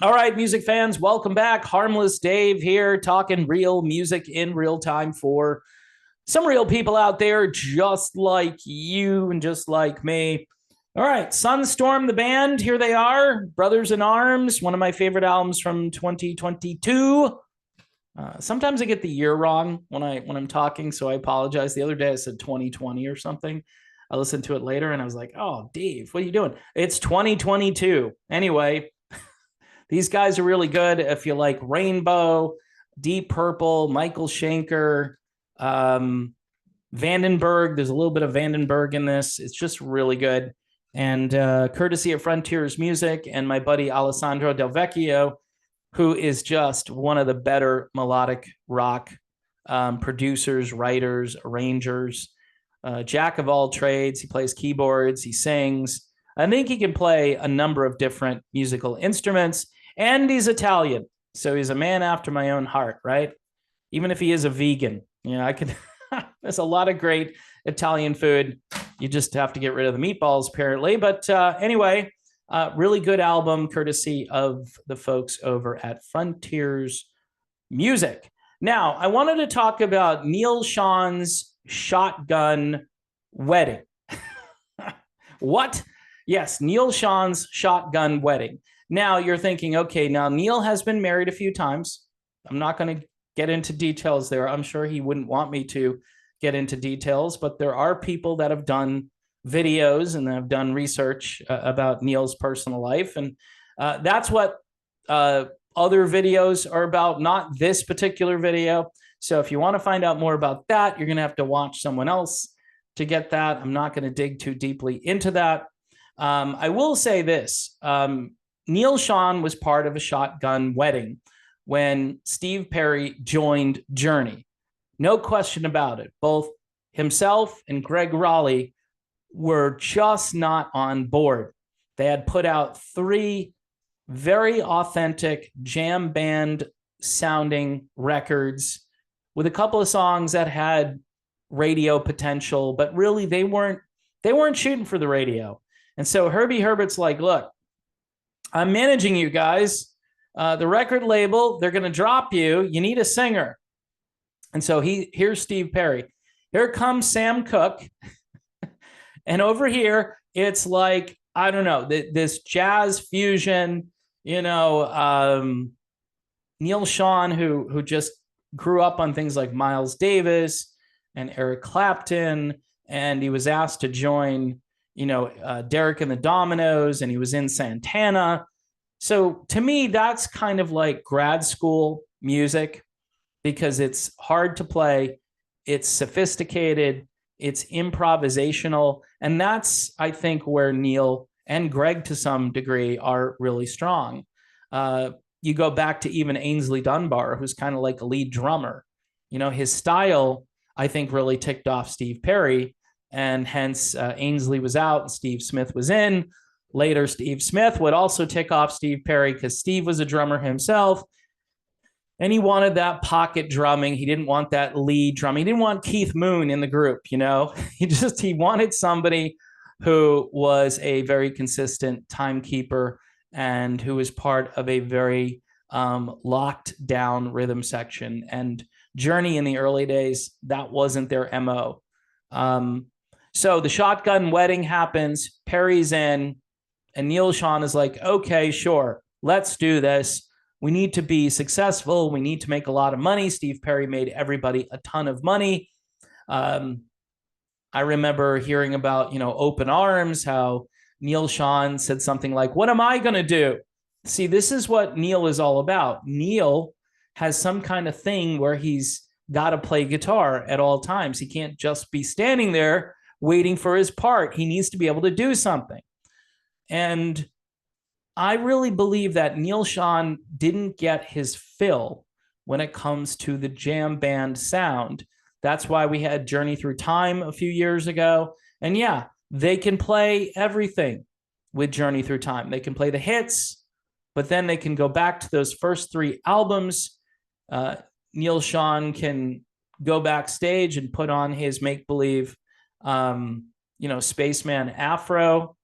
All right, music fans, welcome back. Harmless Dave here, talking real music in real time for some real people out there just like you and just like me. All right, Sunstorm, the band, here they are, Brothers in Arms, one of my favorite albums from 2022. Sometimes I get the year wrong when I'm talking, so I apologize. The other day I said 2020 or something. I listened to it later and I was like, "Oh, Dave, what are you doing?" It's 2022. Anyway, these guys are really good. If you like Rainbow, Deep Purple, Michael Schenker, um, Vandenberg, there's a little bit of Vandenberg in this. It's just really good. And courtesy of Frontiers Music and my buddy Alessandro Del Vecchio, who is just one of the better melodic rock producers, writers, arrangers, jack of all trades. He plays keyboards, he sings. I think he can play a number of different musical instruments, and he's Italian. So he's a man after my own heart, right? Even if he is a vegan, I can. There's a lot of great Italian food. You just have to get rid of the meatballs, apparently. But anyway, really good album, courtesy of the folks over at Frontiers Music. Now, I wanted to talk about Neal Schon's Shotgun Wedding. What? Yes, Neal Schon's Shotgun Wedding. Now you're thinking, okay, now Neal has been married a few times. I'm not going to get into details there. I'm sure he wouldn't want me to get into details, but there are people that have done videos and have done research about Neal's personal life. And that's what other videos are about, not this particular video. So if you want to find out more about that, you're going to have to watch someone else to get that. I'm not going to dig too deeply into that. I will say this. Neal Schon was part of a shotgun wedding when Steve Perry joined Journey. No question about it. Both himself and Greg Raleigh were just not on board. They had put out 3 very authentic jam band sounding records with a couple of songs that had radio potential, but really they weren't shooting for the radio. And so Herbie Herbert's like, "Look, I'm managing you guys. The record label, they're going to drop you. You need a singer." And so here's Steve Perry. Here comes Sam Cooke. And over here, it's like, I don't know, this jazz fusion, Neal Schon, who just grew up on things like Miles Davis and Eric Clapton, and he was asked to join, Derek and the Dominoes, and he was in Santana. So to me, that's kind of like grad school music because it's hard to play, it's sophisticated, it's improvisational, and that's, I think, where Neal and Greg to some degree are really strong. You go back to even Ainsley Dunbar, who's kind of like a lead drummer. His style, I think, really ticked off Steve Perry, and hence Ainsley was out and Steve Smith was in. Later, Steve Smith would also tick off Steve Perry because Steve was a drummer himself, and he wanted that pocket drumming. He didn't want that lead drumming. He didn't want Keith Moon in the group, He wanted somebody who was a very consistent timekeeper and who was part of a very locked down rhythm section. And Journey in the early days, that wasn't their MO. So the shotgun wedding happens, Perry's in, and Neal Schon is like, "Okay, sure, let's do this. We need to be successful. We need to make a lot of money." Steve Perry made everybody a ton of money. I remember hearing about, Open Arms, how Neal Schon said something like, "What am I going to do?" See, this is what Neal is all about. Neal has some kind of thing where he's got to play guitar at all times. He can't just be standing there waiting for his part. He needs to be able to do something. And I really believe that Neal Schon didn't get his fill when it comes to the jam band sound. That's why we had Journey Through Time a few years ago. And yeah, they can play everything with Journey Through Time. They can play the hits, but then they can go back to those first 3 albums. Neal Schon can go backstage and put on his make-believe, spaceman afro.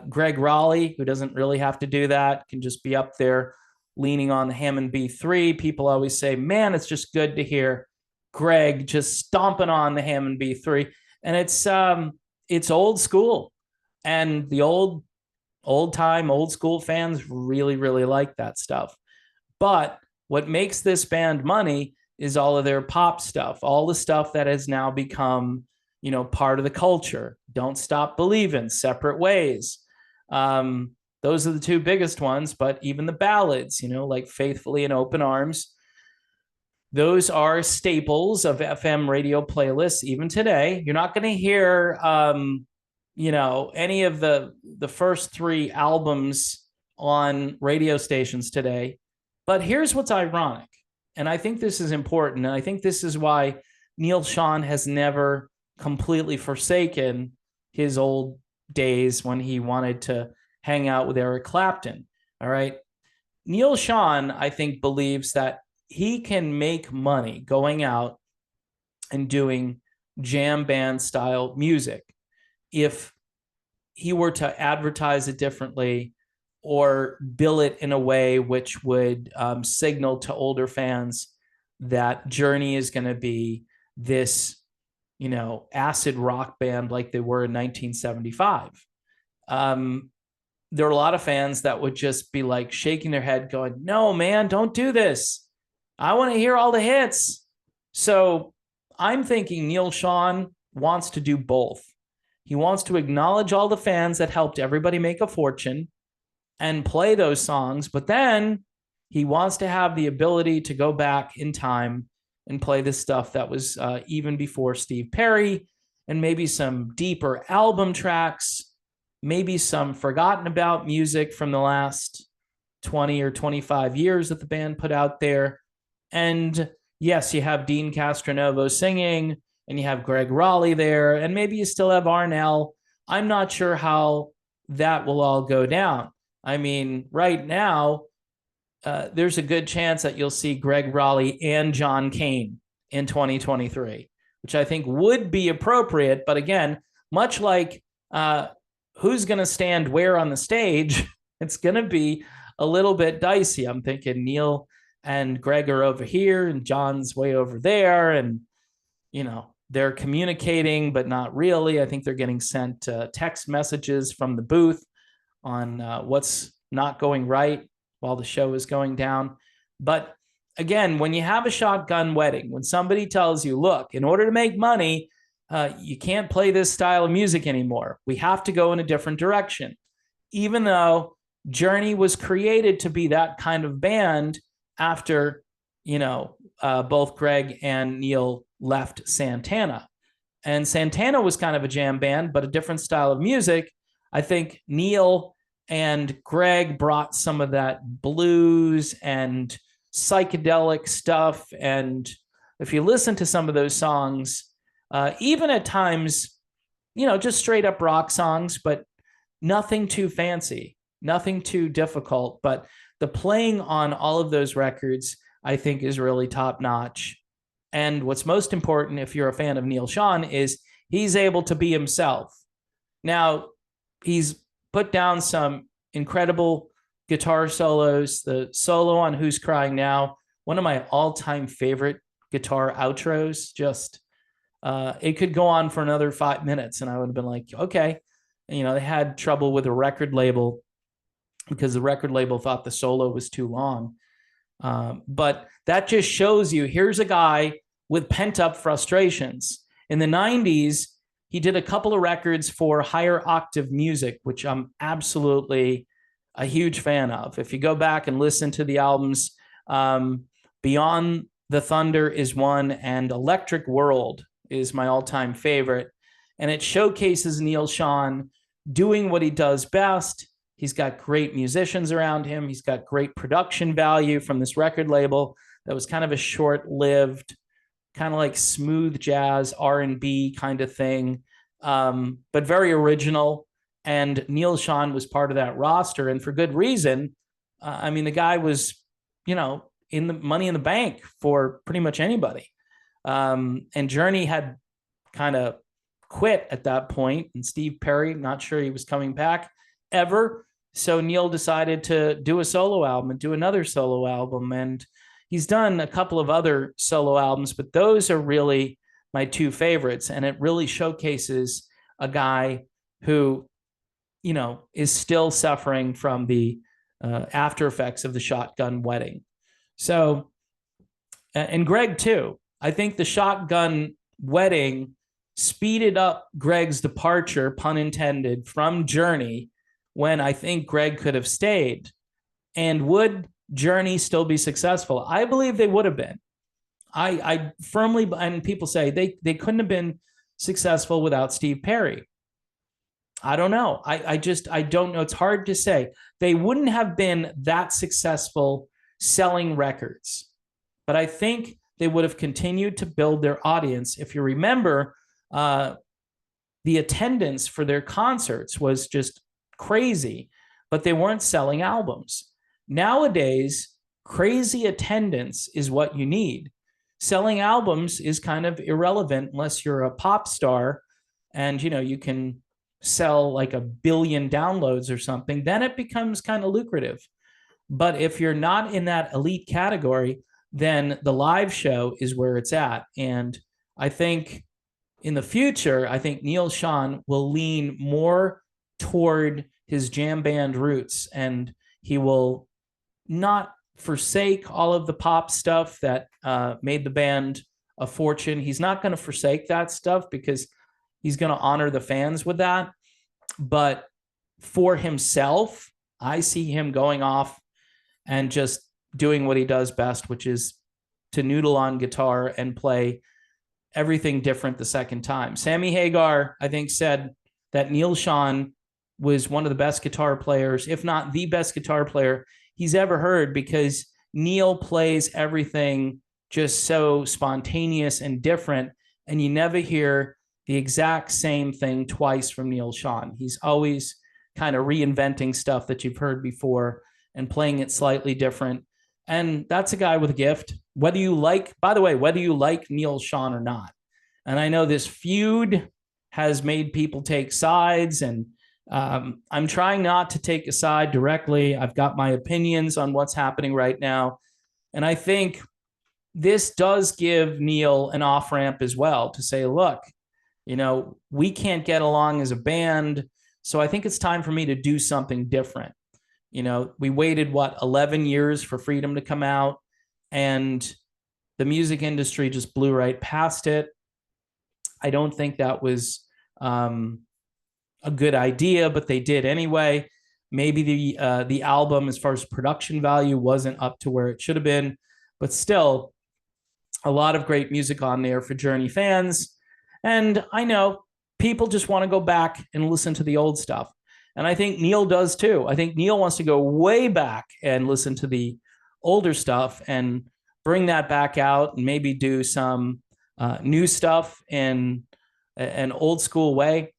Greg Raleigh, who doesn't really have to do that, can just be up there leaning on the Hammond B3. People always say, man, it's just good to hear Greg just stomping on the Hammond B3. And it's old school. And the old time, old school fans really, really like that stuff. But what makes this band money is all of their pop stuff, all the stuff that has now become, part of the culture. Don't Stop Believin', Separate Ways. Those are the two biggest ones, but even the ballads, like Faithfully and Open Arms, those are staples of FM radio playlists even today. You're not going to hear, any of the first three albums on radio stations today. But here's what's ironic, and I think this is important, and I think this is why Neal Schon has never completely forsaken his old days when he wanted to hang out with Eric Clapton. All right. Neal Schon, I think, believes that he can make money going out and doing jam band style music if he were to advertise it differently or bill it in a way which would signal to older fans that Journey is going to be this, acid rock band like they were in 1975. There were a lot of fans that would just be like shaking their head going, no, man, don't do this. I want to hear all the hits. So I'm thinking Neal Schon wants to do both. He wants to acknowledge all the fans that helped everybody make a fortune and play those songs, but then he wants to have the ability to go back in time and play this stuff that was even before Steve Perry, and maybe some deeper album tracks, maybe some forgotten about music from the last 20 or 25 years that the band put out there. And yes, you have Dean Castronovo singing, and you have Greg Raleigh there, and maybe you still have Arnell. I'm not sure how that will all go down. I mean, right now, there's a good chance that you'll see Greg Raleigh and John Cain in 2023, which I think would be appropriate. But again, much like who's going to stand where on the stage, it's going to be a little bit dicey. I'm thinking Neal and Greg are over here and John's way over there. And, they're communicating, but not really. I think they're getting sent text messages from the booth on what's not going right while the show is going down. But again, when you have a shotgun wedding, when somebody tells you, look, in order to make money, you can't play this style of music anymore. We have to go in a different direction. Even though Journey was created to be that kind of band after, both Greg and Neal left Santana. And Santana was kind of a jam band, but a different style of music. I think Neal and Greg brought some of that blues and psychedelic stuff. And if you listen to some of those songs, even at times, just straight up rock songs, but nothing too fancy, nothing too difficult. But the playing on all of those records, I think, is really top notch. And what's most important, if you're a fan of Neal Schon, is he's able to be himself. Now, he's put down some incredible guitar solos. The solo on Who's Crying Now, one of my all-time favorite guitar outros. Just, it could go on for another 5 minutes, and I would have been like, okay. And, they had trouble with a record label because the record label thought the solo was too long. But that just shows you, here's a guy with pent-up frustrations. In the 90s, he did a couple of records for Higher Octave Music, which I'm absolutely a huge fan of. If you go back and listen to the albums, Beyond the Thunder is one, and Electric World is my all-time favorite. And it showcases Neal Schon doing what he does best. He's got great musicians around him. He's got great production value from this record label that was kind of a short-lived, kind of like smooth jazz, R&B kind of thing, but very original. And Neal Schon was part of that roster, and for good reason. The guy was, in the Money in the Bank for pretty much anybody. And Journey had kind of quit at that point, and Steve Perry, not sure he was coming back ever. So Neal decided to do a solo album and do another solo album. And he's done a couple of other solo albums, but those are really my two favorites. And it really showcases a guy who, is still suffering from the after effects of the shotgun wedding. So, and Greg too. I think the shotgun wedding speeded up Greg's departure, pun intended, from Journey, when I think Greg could have stayed. And would Journey still be successful? I believe they would have been. I firmly, and people say they couldn't have been successful without Steve Perry. I don't know. I don't know. It's hard to say. They wouldn't have been that successful selling records, but I think they would have continued to build their audience. If you remember, the attendance for their concerts was just crazy, but they weren't selling albums. Nowadays, crazy attendance is what you need. Selling albums is kind of irrelevant unless you're a pop star and, you can sell like 1 billion downloads or something, then it becomes kind of lucrative. But if you're not in that elite category, then the live show is where it's at. And I think in the future, I think Neal Schon will lean more toward his jam band roots, and he will not forsake all of the pop stuff that made the band a fortune. He's not going to forsake that stuff because he's going to honor the fans with that. But for himself, I see him going off and just doing what he does best, which is to noodle on guitar and play everything different the second time. Sammy Hagar, I think, said that Neal Schon was one of the best guitar players, if not the best guitar player he's ever heard, because Neal plays everything just so spontaneous and different, and you never hear the exact same thing twice from Neal Schon. He's always kind of reinventing stuff that you've heard before and playing it slightly different. And that's a guy with a gift, whether you like Neal Schon or not. And I know this feud has made people take sides, and I'm trying not to take a side directly. I've got my opinions on what's happening right now. And I think this does give Neal an off-ramp as well to say, look, we can't get along as a band, so I think it's time for me to do something different. We waited, 11 years for Freedom to come out, and the music industry just blew right past it. I don't think that was a good idea, but they did anyway. Maybe the album, as far as production value, wasn't up to where it should have been, but still a lot of great music on there for Journey fans. And I know people just want to go back and listen to the old stuff. And I think Neal does too. I think Neal wants to go way back and listen to the older stuff and bring that back out and maybe do some new stuff in an old school way.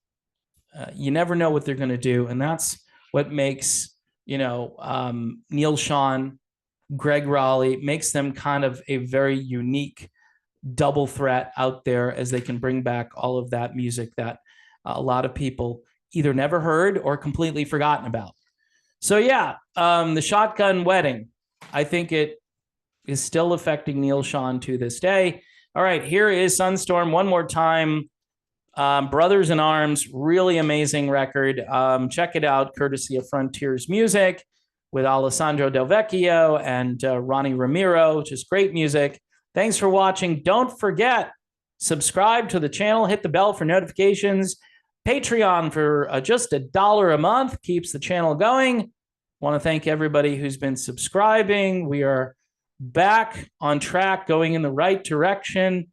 You never know what they're going to do. And that's what makes, Neal Schon, Greg Raleigh, makes them kind of a very unique double threat out there, as they can bring back all of that music that a lot of people either never heard or completely forgotten about. So yeah, the shotgun wedding, I think it is still affecting Neal Schon to this day. All right, here is Sunstorm one more time. Brothers in Arms, really amazing record. Check it out, courtesy of Frontiers Music, with Alessandro Del Vecchio and Ronnie Ramiro, just great music. Thanks for watching. Don't forget, subscribe to the channel, hit the bell for notifications. Patreon for just $1 a month keeps the channel going. Want to thank everybody who's been subscribing. We are back on track, going in the right direction.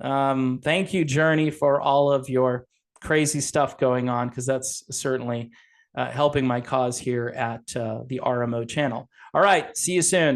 Thank you, Journey, for all of your crazy stuff going on, because that's certainly helping my cause here at the RMO channel. All right, see you soon.